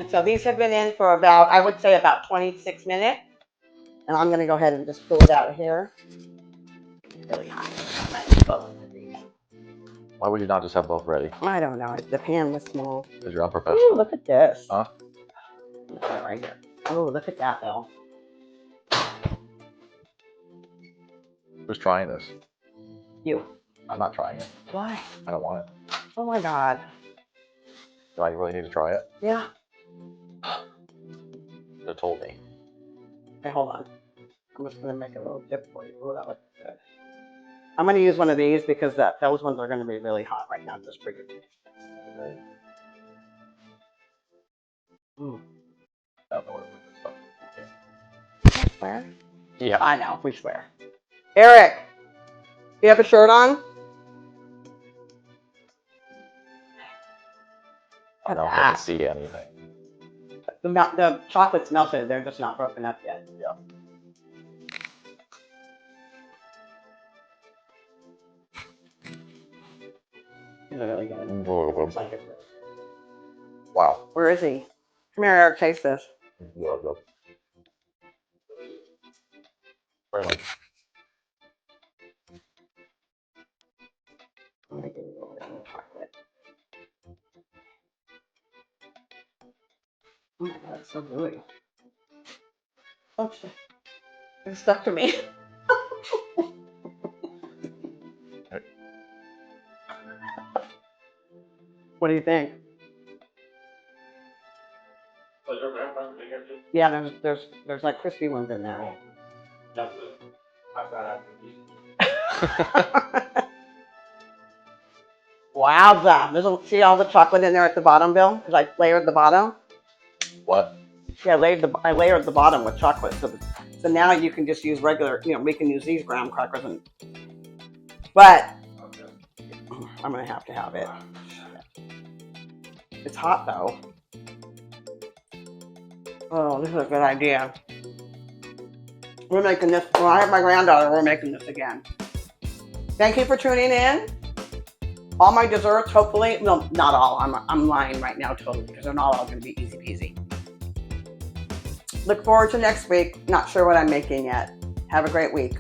So these have been in for about, I would say about 26 minutes. And I'm going to go ahead and just pull it out of here. Really hot. Why would you not just have both ready? I don't know. The pan was small. Because you're Ooh, unprofessional. look at this. Huh? Look at it right here. Oh, look at that, though. Who's trying this? You. I'm not trying it. Why? I don't want it. Oh, my God. Do I really need to try it? Yeah. You have told me. Okay, hold on. I'm just going to make a little dip for you. Oh, that looks good. I'm going to use one of these because those ones are going to be really hot right now. Just for you. Mm. I don't know where to put this stuff. Swear? Yeah. I know. We swear. Eric, you have a shirt on? I don't get to see anything. The chocolate's melted. They're just not broken up yet. Yeah. These are really good. It's like it. Wow. Where is he? Come here, Eric. Taste this. Where am I? I'm gonna give you a little bit of chocolate. Oh my God, it's so gooey. Oh shit. It's stuck to me. What do you think? Yeah, there's like crispy ones in there. Wowza! See all the chocolate in there at the bottom, Bill? Because I layered the bottom. What? Yeah, I layered the bottom with chocolate. So now you can just use regular, we can use these graham crackers. But I'm going to have it. It's hot though. Oh, this is a good idea. We're making this, when I have my granddaughter, we're making this again. Thank you for tuning in. All my desserts, hopefully, no, not all. I'm lying right now totally because they're not all going to be easy peasy. Look forward to next week. Not sure what I'm making yet. Have a great week.